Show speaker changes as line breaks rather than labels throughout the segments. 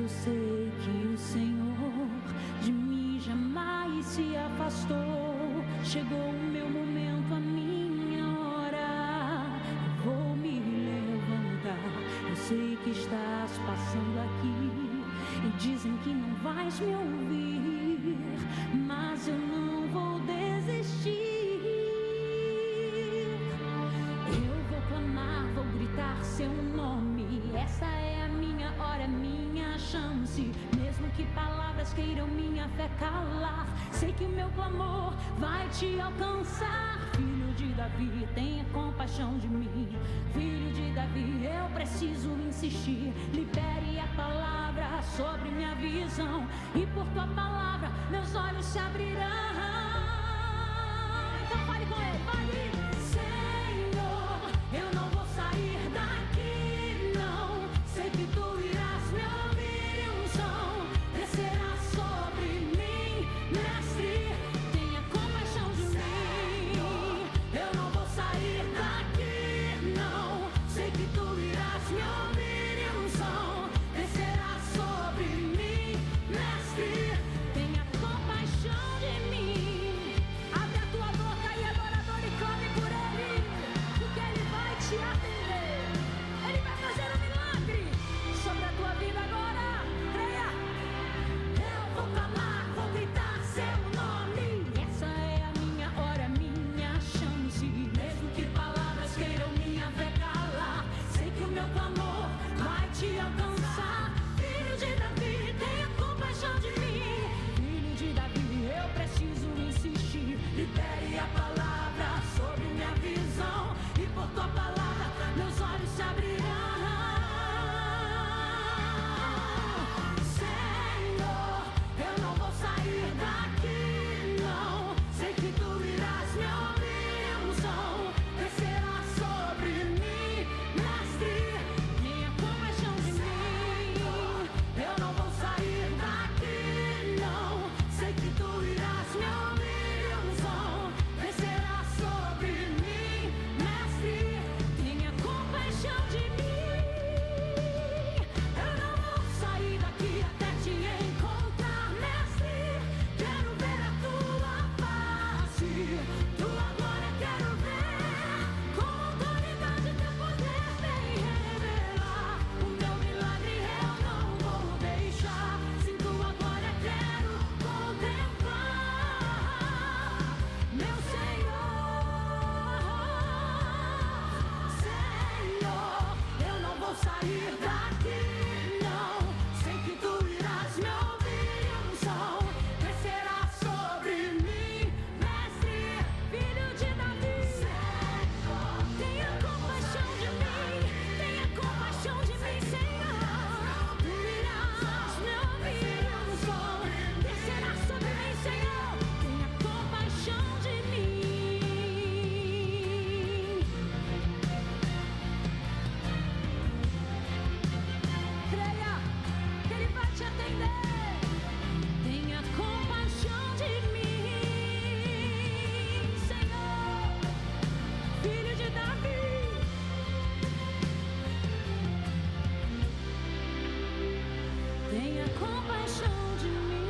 eu sei que o Senhor de mim jamais se afastou. Chegou o meu momento, a minha hora. Eu vou me levantar. Eu sei que estás passando aqui e dizem que não vais me ouvir, mas eu não vou desistir. Eu vou clamar, vou gritar seu nome. Essa é a minha hora, minha chance. Mesmo que palavras queiram minha fé calar, sei que o meu clamor vai te alcançar. Filho de Davi, tenha compaixão de mim. Filho de Davi, eu preciso insistir. Libere a palavra sobre minha visão, e por tua palavra meus olhos se abrirão. Então fale com ele, fale. Senhor, eu não vou sair daqui, não. Sei que tu irás me ouvir e unção descerá sobre mim. Mestre, tenha compaixão de mim. Eu não vou sair daqui, não. Sei que tu irás me ouvir e unção descerá sobre mim. Mestre, tenha compaixão de mim. Abre a tua boca e adorador e clame por ele, porque ele vai te atender. Ele vai fazer um milagre sobre a tua vida agora. Creia. Eu vou clamar, vou gritar seu nome. Essa é a minha hora, minha chance. Mesmo que palavras queiram minha fé calar, sei que o meu clamor vai te alcançar. Filho de Davi, tenha compaixão de mim. Filho de Davi, eu preciso insistir. Libere a palavra sobre minha visão, e por tua palavra meus olhos se abrirão. Senhor, eu não vou sair daqui, não. Sei que tu irás me ouvir, unção descerá sobre mim. Mestre, tenha compaixão de mim. Eu não vou sair daqui, não. Sei que tu irás me ouvir, unção descerá sobre mim. Mestre, tenha compaixão de mim. Eu não vou sair daqui até te encontrar, mestre. Quero ver a tua face, tua glória quero ver. Com autoridade teu poder vem revelar. O teu milagre eu não vou deixar. Sem tua glória quero contemplar, meu Senhor. Senhor, eu não vou sair daqui, não. Sei que tu irás me ouvir, unção descerá sobre mim. Mestre, filho de Davi, tenha compaixão de mim. Tenha compaixão de mim, Senhor. Tu irás me ouvir, unção descerá sobre mim, Senhor. Tenha compaixão de mim. Creia que ele vai te atender. Tenha compaixão de mim, Senhor. Filho de Davi, tenha compaixão de mim.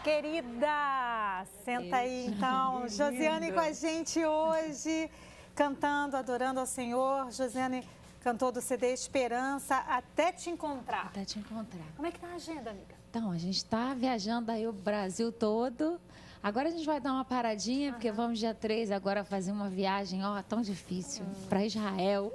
Querida, senta aí então. Josiane com a gente hoje, cantando, adorando ao Senhor. Josiane cantou do CD Esperança, Até Te Encontrar.
Até te encontrar.
Como é que tá a agenda, amiga?
Então, a gente está viajando aí o Brasil todo. Agora a gente vai dar uma paradinha, porque vamos dia 3 agora fazer uma viagem, ó, tão difícil, para Israel.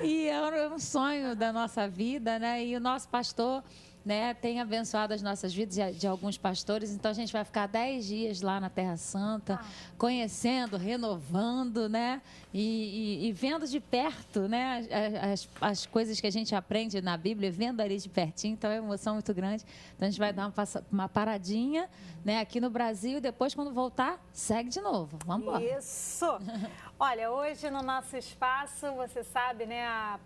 E é um sonho da nossa vida, né? E o nosso pastor, né, tem abençoado as nossas vidas de alguns pastores. Então a gente vai ficar 10 dias lá na Terra Santa, conhecendo, renovando, né, e vendo de perto, né, as coisas que a gente aprende na Bíblia, vendo ali de pertinho. Então é uma emoção muito grande. Então a gente vai dar uma paradinha, né, aqui no Brasil, e depois, quando voltar, segue de novo. Vamos embora.
Isso! Olha, hoje no nosso espaço, você sabe, né, a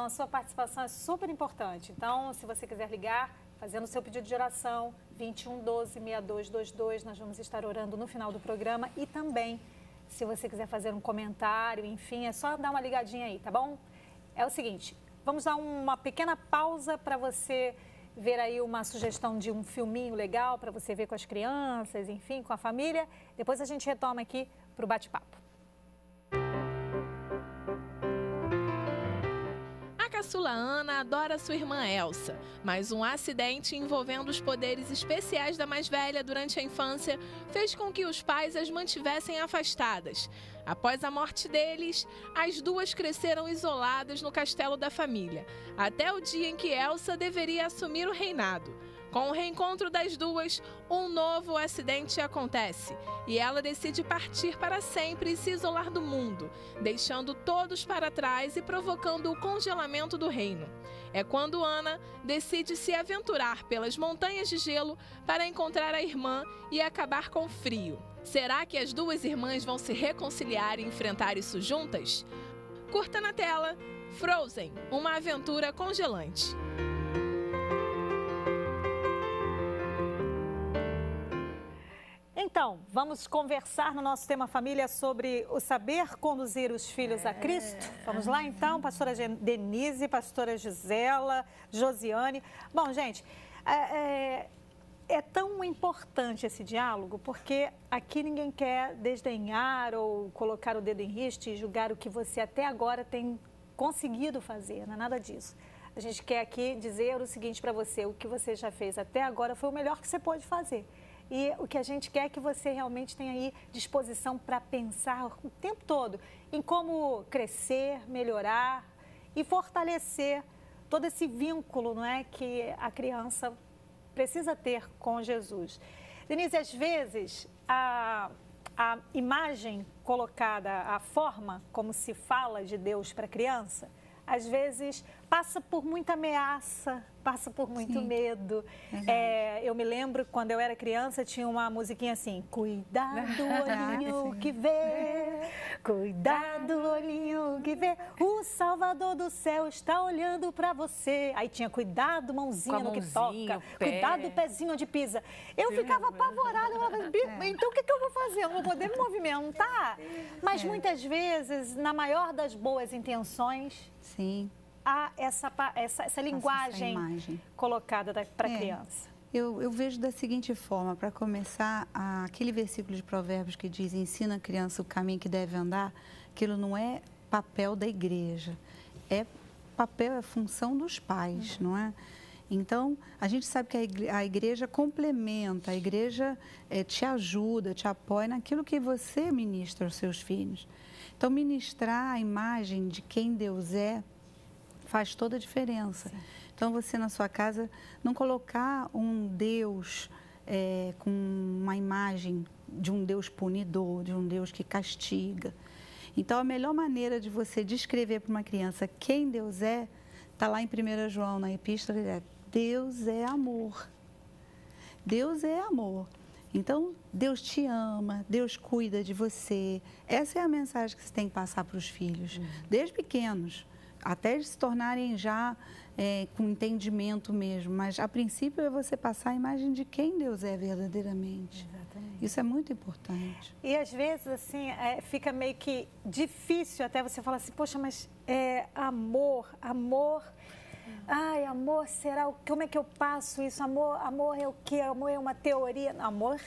sua participação é super importante. Então, se você quiser ligar, fazendo o seu pedido de oração, 21 12 6222, nós vamos estar orando no final do programa, e também Se você quiser fazer um comentário, enfim, é só dar uma ligadinha aí, tá bom? É o seguinte, vamos dar uma pequena pausa para você ver aí uma sugestão de um filminho legal para você ver com as crianças, enfim, com a família. Depois a gente retoma aqui para o bate-papo.
A caçula Ana adora sua irmã Elsa, mas um acidente envolvendo os poderes especiais da mais velha durante a infância fez com que os pais as mantivessem afastadas. Após a morte deles, as duas cresceram isoladas no castelo da família, até o dia em que Elsa deveria assumir o reinado. Com o reencontro das duas, um novo acidente acontece e ela decide partir para sempre e se isolar do mundo, deixando todos para trás e provocando o congelamento do reino. É quando Ana decide se aventurar pelas montanhas de gelo para encontrar a irmã e acabar com o frio. Será que as duas irmãs vão se reconciliar e enfrentar isso juntas? Curta na tela Frozen, uma aventura congelante.
Então, vamos conversar no nosso tema família sobre o saber conduzir os filhos a Cristo. Vamos lá então, pastora Denise, pastora Gisela, Josiane. Bom, gente, é tão importante esse diálogo porque aqui ninguém quer desdenhar ou colocar o dedo em riste e julgar o que você até agora tem conseguido fazer, não é nada disso. A gente quer aqui dizer o seguinte para você, o que você já fez até agora foi o melhor que você pôde fazer. E o que a gente quer é que você realmente tenha aí disposição para pensar o tempo todo em como crescer, melhorar e fortalecer todo esse vínculo, não é, que a criança precisa ter com Jesus. Denise, às vezes a imagem colocada, a forma como se fala de Deus para a criança, às vezes passa por muita ameaça, passa por muito medo. Eu me lembro, quando eu era criança, tinha uma musiquinha assim, cuidado, olhinho que vê, cuidado, olhinho que vê, o Salvador do céu está olhando para você. Aí tinha cuidado, mãozinha no que toca, cuidado, pezinho onde pisa. Eu ficava apavorada, eu falava, então o que eu vou fazer? Eu não vou poder me movimentar? Mas muitas vezes, na maior das boas intenções,
sim,
há essa linguagem colocada para a criança.
Eu vejo da seguinte forma, para começar, aquele versículo de Provérbios que diz, ensina a criança o caminho que deve andar, aquilo não é papel da igreja, é função dos pais, não é? Então, a gente sabe que a igreja complementa, a igreja te ajuda, te apoia naquilo que você ministra aos seus filhos. Então, ministrar a imagem de quem Deus faz toda a diferença. Sim. Então, você na sua casa, não colocar um Deus com uma imagem de um Deus punidor, de um Deus que castiga. Então, a melhor maneira de você descrever para uma criança quem Deus está lá em 1 João, na epístola, Deus é amor. Deus é amor. Então, Deus te ama, Deus cuida de você. Essa é a mensagem que você tem que passar para os filhos, desde pequenos, até eles se tornarem já com entendimento mesmo. Mas, a princípio, é você passar a imagem de quem Deus é verdadeiramente. Exatamente. Isso é muito importante.
E, às vezes, assim, fica meio que difícil até você falar assim, poxa, mas amor... Ai, amor, como é que eu passo isso? Amor é o quê? Amor é uma teoria? Amor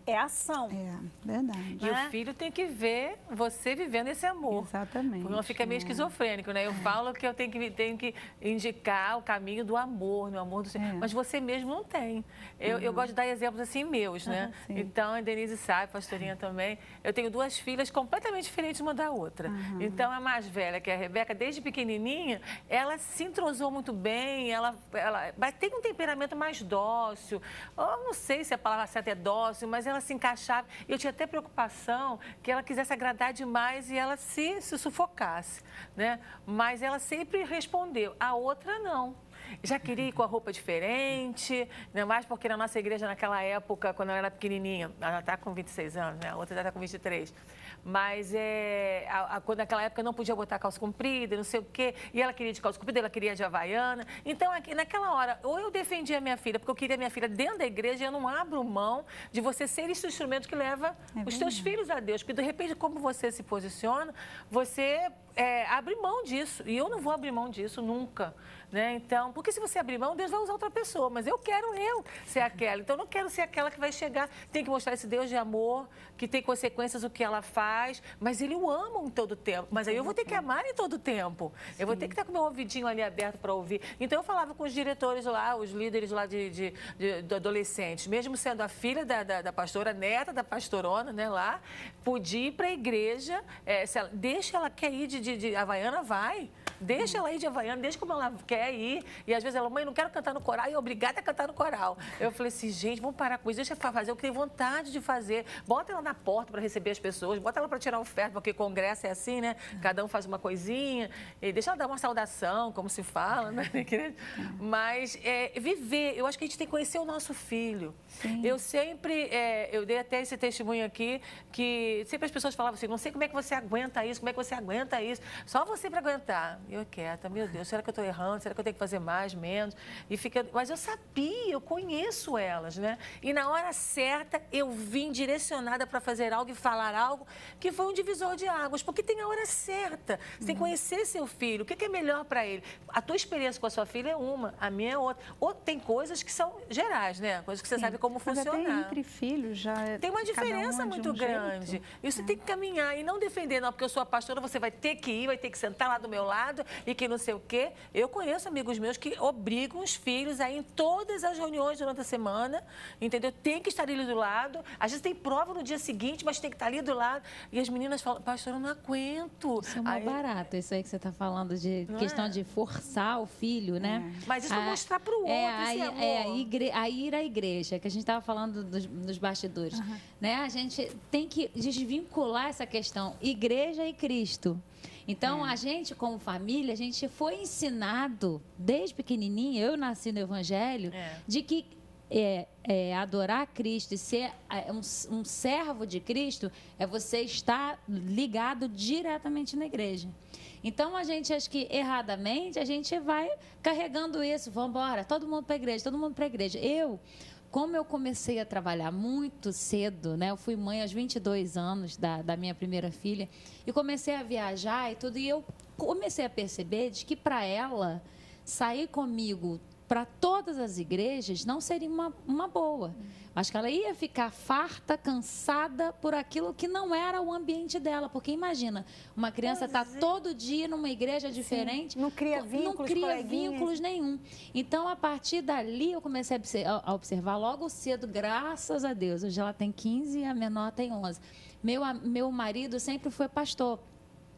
é ação.
É, verdade.
E o filho tem que ver você vivendo esse amor.
Exatamente.
Porque não fica meio esquizofrênico, né? Eu falo que eu tenho que indicar o caminho do amor, no amor do Senhor. Mas você mesmo não tem. Eu gosto de dar exemplos assim meus, né? Então, a Denise sabe, a pastorinha também. Eu tenho duas filhas completamente diferentes uma da outra. Então, a mais velha, que é a Rebeca, desde pequenininha, ela se entrosou muito bem, ela tem um temperamento mais dócil. Eu não sei se a palavra certa é dócil, mas ela se encaixava. Eu tinha até preocupação que ela quisesse agradar demais e ela se sufocasse, né? Mas ela sempre respondeu. A outra não. Já queria ir com a roupa diferente, né? Mais porque na nossa igreja naquela época, quando ela era pequenininha, ela está com 26 anos, né? A outra já está com 23. Mas quando naquela época não podia botar calça comprida, não sei o quê, e ela queria de calça comprida, ela queria de havaiana. Então, naquela hora, ou eu defendia a minha filha, porque eu queria minha filha dentro da igreja, e eu não abro mão de você ser esse instrumento que leva os teus filhos a Deus. Porque, de repente, como você se posiciona, você abre mão disso. E eu não vou abrir mão disso nunca. Né? Então, porque se você abrir mão, Deus vai usar outra pessoa, mas eu quero ser aquela. Então, eu não quero ser aquela que vai chegar, tem que mostrar esse Deus de amor, que tem consequências o que ela faz, mas Ele o ama em todo tempo. Mas aí eu vou ter que amar em todo tempo. Eu vou ter que estar com o meu ouvidinho ali aberto para ouvir. Então, eu falava com os diretores lá, os líderes lá de adolescentes, mesmo sendo a filha da pastora, neta da pastorona, né, lá, podia ir para a igreja, deixa ela quer ir de Havaiana, vai. Deixa ela ir de Havaiana, deixa como ela quer ir. E às vezes ela, mãe, não quero cantar no coral, e é obrigada a cantar no coral. Eu falei assim, gente, vamos parar com isso, deixa ela fazer o que tem vontade de fazer. Bota ela na porta para receber as pessoas, bota ela para tirar oferta, porque congresso é assim, né? Cada um faz uma coisinha, e deixa ela dar uma saudação, como se fala, né? Mas viver, eu acho que a gente tem que conhecer o nosso filho. Sim. Eu sempre, eu dei até esse testemunho aqui, que sempre as pessoas falavam assim, não sei como é que você aguenta isso, como é que você aguenta isso, só você para aguentar. Eu quieta, meu Deus, será que eu estou errando? Será que eu tenho que fazer mais, menos? Mas eu sabia, eu conheço elas, né? E na hora certa, eu vim direcionada para fazer algo e falar algo que foi um divisor de águas, porque tem a hora certa. Você tem que conhecer seu filho, o que é melhor para ele. A tua experiência com a sua filha é uma, a minha é outra. Ou tem coisas que são gerais, né? Coisas que você sabe como funcionar.
Até entre filhos já
tem uma diferença muito grande. E você tem que caminhar e não defender, não, porque eu sou a pastora, você vai ter que ir, vai ter que sentar lá do meu lado e que não sei o quê. Eu conheço amigos meus que obrigam os filhos a ir em todas as reuniões durante a semana, entendeu? Tem que estar ali do lado. Às vezes tem prova no dia seguinte, mas tem que estar ali do lado. E as meninas falam, pastor, eu não aguento.
Isso é mal barato, isso aí que você está falando, de questão de forçar o filho, né?
Mas isso é mostrar para o outro,
a ir à igreja, que a gente estava falando dos bastidores. Né? A gente tem que desvincular essa questão, igreja e Cristo. Então, a gente, como família, a gente foi ensinado, desde pequenininha, eu nasci no Evangelho, de que adorar Cristo e ser um servo de Cristo é você estar ligado diretamente na igreja. Então, a gente, acho que erradamente, a gente vai carregando isso, vamos embora, todo mundo para a igreja, todo mundo para a igreja. Como eu comecei a trabalhar muito cedo, né? Eu fui mãe aos 22 anos da minha primeira filha e comecei a viajar e tudo. E eu comecei a perceber de que para ela sair comigo para todas as igrejas não seria uma boa. Acho que ela ia ficar farta, cansada por aquilo que não era o ambiente dela. Porque imagina, uma criança está todo dia numa igreja diferente.
Sim, não cria vínculos
nenhum. Então, a partir dali, eu comecei a observar logo cedo, graças a Deus. Hoje ela tem 15 e a menor tem 11. Meu marido sempre foi pastor.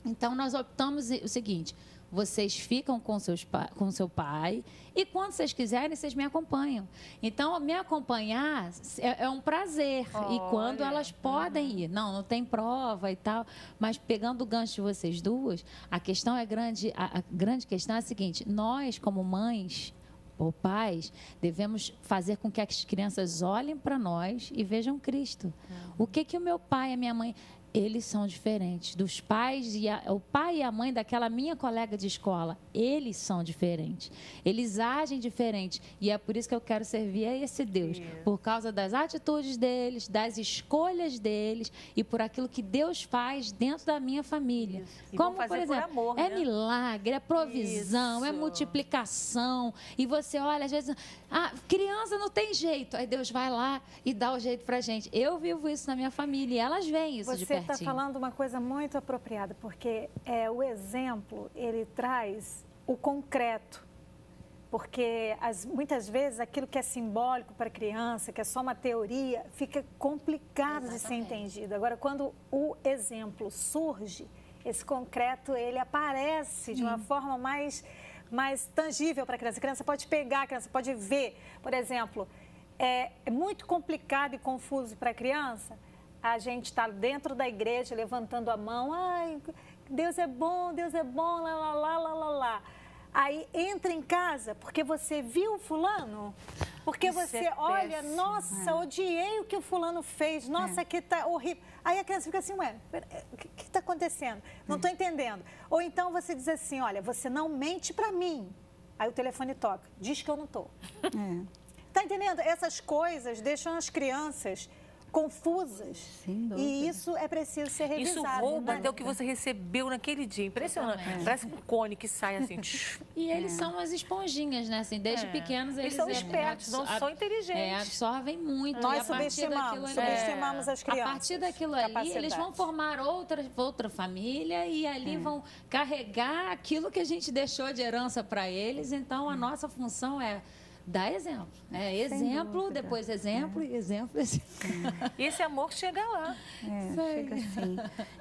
Então, nós optamos o seguinte... Vocês ficam com seu pai e quando vocês quiserem, vocês me acompanham. Então, me acompanhar é um prazer. Olha. E quando elas podem ir. Não tem prova e tal. Mas pegando o gancho de vocês duas, a questão é grande. A grande questão é a seguinte. Nós, como mães ou pais, devemos fazer com que as crianças olhem para nós e vejam Cristo. O que o meu pai e a minha mãe... Eles são diferentes. Dos pais, o pai e a mãe daquela minha colega de escola, eles são diferentes. Eles agem diferente. E é por isso que eu quero servir a esse Deus. Por causa das atitudes deles, das escolhas deles e por aquilo que Deus faz dentro da minha família. Como, por exemplo, por amor, né? Milagre, é provisão, é multiplicação. E você olha, às vezes, criança não tem jeito. Aí Deus vai lá e dá o jeito pra gente. Eu vivo isso na minha família e elas veem isso de pertinho.
Você está falando uma coisa muito apropriada, porque o exemplo, ele traz o concreto. Porque muitas vezes aquilo que é simbólico para a criança, que é só uma teoria, fica complicado de ser entendido. Agora, quando o exemplo surge, esse concreto, ele aparece de uma forma mais tangível para a criança. A criança pode pegar, a criança pode ver. Por exemplo, é muito complicado e confuso para a criança a gente está dentro da igreja, levantando a mão, ai, Deus é bom, lá, lá, lá, lá, lá, lá. Aí entra em casa, porque você viu fulano, Porque você olha, nossa, odiei o que o fulano fez, nossa, que tá horrível. Aí a criança fica assim, ué, o que está acontecendo? Não estou entendendo. Ou então você diz assim, olha, você não mente para mim. Aí o telefone toca, diz que eu não estou. Tá entendendo? Essas coisas deixam as crianças confusas. E isso é preciso ser revisado.
Isso rouba até o que você recebeu naquele dia. Impressionante. Parece um cone que sai assim.
E eles são as esponjinhas, né? Assim, desde pequenos eles
são espertos, não são inteligentes.
Absorvem muito.
Nós subestimamos as crianças.
A partir daquilo ali, eles vão formar outra família e ali vão carregar aquilo que a gente deixou de herança para eles. Então, a nossa função é dar exemplo. Exemplo, depois exemplo, exemplo.
E esse amor chega lá.
Chega assim.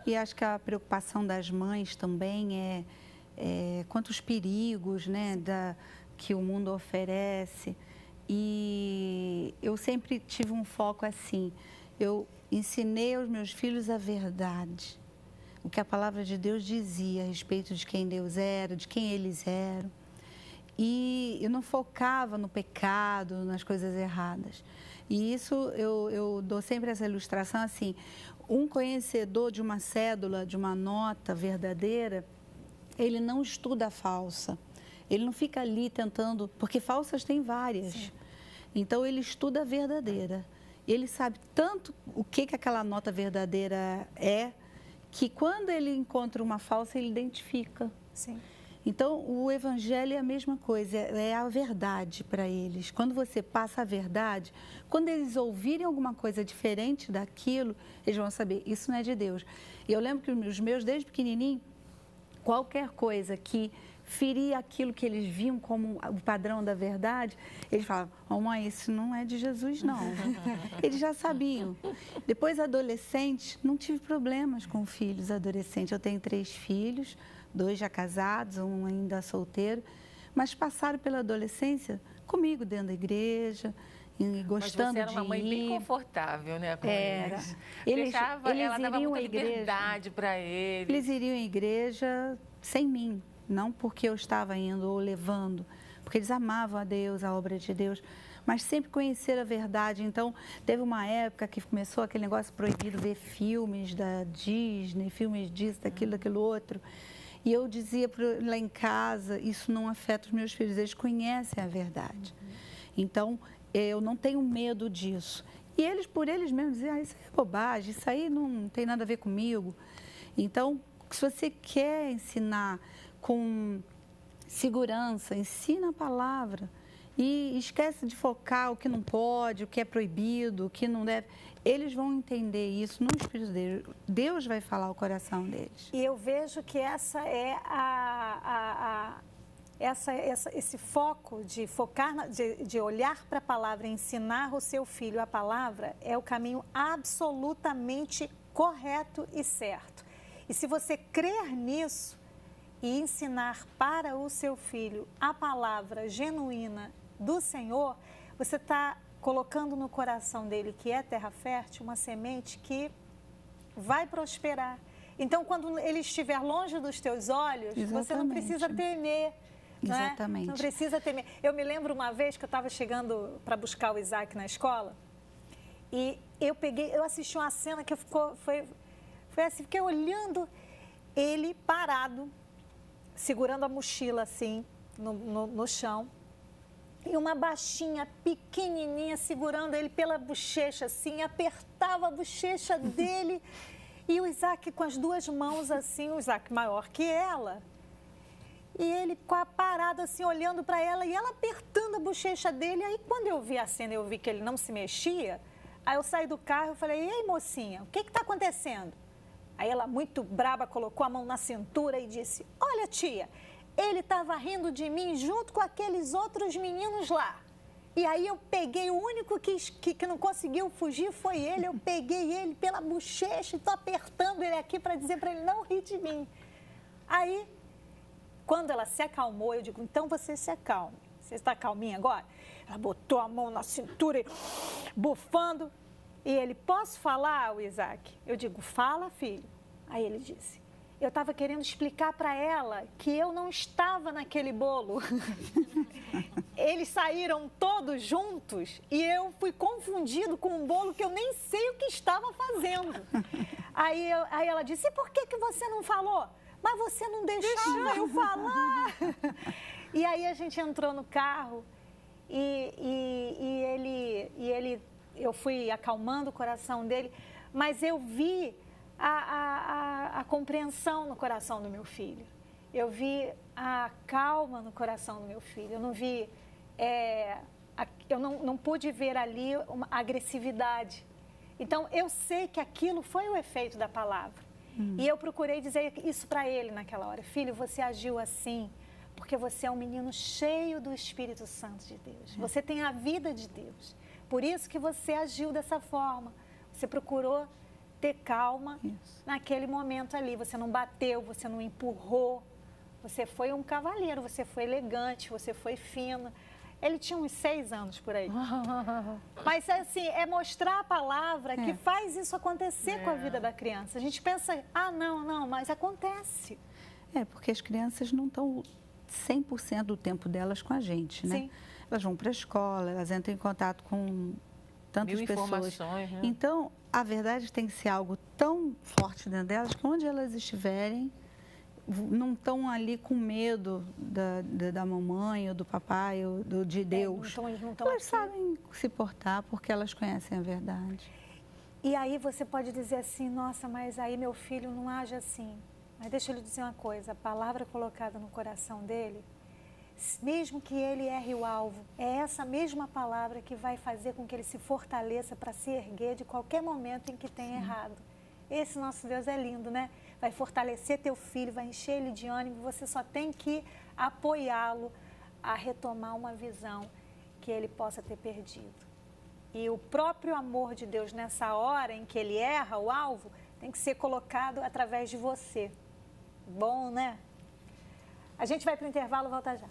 E acho que a preocupação das mães também é quantos perigos, né, que o mundo oferece. E eu sempre tive um foco assim. Eu ensinei aos meus filhos a verdade. O que a palavra de Deus dizia a respeito de quem Deus era, de quem eles eram. E eu não focava no pecado, nas coisas erradas. E isso eu dou sempre essa ilustração assim, um conhecedor de uma cédula, de uma nota verdadeira, ele não estuda a falsa. Ele não fica ali tentando, porque falsas tem várias. Sim. Então ele estuda a verdadeira. Ele sabe tanto o que aquela nota verdadeira é, que quando ele encontra uma falsa, ele identifica.
Sim.
Então, o evangelho é a mesma coisa, é a verdade para eles. Quando você passa a verdade, quando eles ouvirem alguma coisa diferente daquilo, eles vão saber, isso não é de Deus. E eu lembro que os meus, desde pequenininho, qualquer coisa que feria aquilo que eles viam como o padrão da verdade, eles falavam, mãe, isso não é de Jesus, não. Eles já sabiam. Depois, adolescente, não tive problemas com filhos adolescentes. Eu tenho 3 filhos, 2 já casados, um ainda solteiro, mas passaram pela adolescência comigo dentro da igreja, e gostando de ir.
Mas você era uma mãe bem confortável, né? Com eles.
Ela
dava muita liberdade para eles.
Eles iriam à igreja sem mim, não porque eu estava indo ou levando, porque eles amavam a Deus, a obra de Deus, mas sempre conheceram a verdade. Então, teve uma época que começou aquele negócio proibido, ver filmes da Disney, filmes disso, daquilo outro. E eu dizia lá em casa, isso não afeta os meus filhos, eles conhecem a verdade. Então, eu não tenho medo disso. E eles, por eles mesmos, diziam, isso é bobagem, isso aí não tem nada a ver comigo. Então, se você quer ensinar com segurança, ensina a palavra. E esquece de focar o que não pode, o que é proibido, o que não deve. Eles vão entender isso no Espírito deles. Deus vai falar o coração deles.
E eu vejo que essa é esse foco de focar, de olhar para a palavra e ensinar o seu filho a palavra é o caminho absolutamente correto e certo. E se você crer nisso e ensinar para o seu filho a palavra genuína do Senhor, você está colocando no coração dele, que é terra fértil, uma semente que vai prosperar. Então, quando ele estiver longe dos teus olhos, você não precisa temer.
Exatamente.
Não precisa temer. Eu me lembro uma vez que eu estava chegando para buscar o Isaac na escola e eu assisti uma cena que foi assim, fiquei olhando ele parado, segurando a mochila assim, no chão. E uma baixinha, pequenininha, segurando ele pela bochecha, assim, apertava a bochecha dele. E o Isaac com as 2 mãos, assim, o Isaac maior que ela. E ele parado, assim, olhando para ela e ela apertando a bochecha dele. Aí, quando eu vi a cena, eu vi que ele não se mexia. Aí eu saí do carro e falei, ei, mocinha, o que está acontecendo? Aí ela, muito braba, colocou a mão na cintura e disse, olha, tia, ele estava rindo de mim junto com aqueles outros meninos lá. E aí eu peguei, o único que não conseguiu fugir foi ele. Eu peguei ele pela bochecha e estou apertando ele aqui para dizer para ele não rir de mim. Aí, quando ela se acalmou, eu digo, então você se acalme. Você está calminha agora? Ela botou a mão na cintura e bufando. E ele, posso falar, o Isaac? Eu digo, fala, filho. Aí ele disse, eu estava querendo explicar para ela que eu não estava naquele bolo. Eles saíram todos juntos e eu fui confundido com um bolo que eu nem sei o que estava fazendo. Aí ela disse, e por que você não falou? Mas você não deixava eu falar. E aí a gente entrou no carro eu fui acalmando o coração dele, mas eu vi a compreensão no coração do meu filho. Eu vi a calma no coração do meu filho. Eu não vi, eu não pude ver ali uma agressividade. Então, eu sei que aquilo foi o efeito da palavra. E eu procurei dizer isso para ele naquela hora. Filho, você agiu assim porque você é um menino cheio do Espírito Santo de Deus. Você tem a vida de Deus. Por isso que você agiu dessa forma. Você procurou ter calma naquele momento ali. Você não bateu, você não empurrou. Você foi um cavalheiro, você foi elegante, você foi fino. Ele tinha uns 6 anos por aí. Mas, assim, é mostrar a palavra que faz isso acontecer com a vida da criança. A gente pensa, não, mas acontece.
Porque as crianças não estão 100% do tempo delas com a gente, né?
Sim.
Elas vão para a escola, elas entram em contato com tantas pessoas.
Né?
Então, a verdade tem que ser algo tão forte dentro delas que onde elas estiverem, não estão ali com medo da mamãe ou do papai ou de Deus. Elas sabem se portar porque elas conhecem a verdade.
E aí você pode dizer assim, nossa, mas aí meu filho não age assim. Mas deixa eu lhe dizer uma coisa, a palavra colocada no coração dele, mesmo que ele erre o alvo, é essa mesma palavra que vai fazer com que ele se fortaleça para se erguer de qualquer momento em que tenha errado. Esse nosso Deus é lindo, né? Vai fortalecer teu filho, vai encher ele de ânimo, você só tem que apoiá-lo a retomar uma visão que ele possa ter perdido. E o próprio amor de Deus nessa hora em que ele erra o alvo, tem que ser colocado através de você. Bom, né? A gente vai para o intervalo, volta já.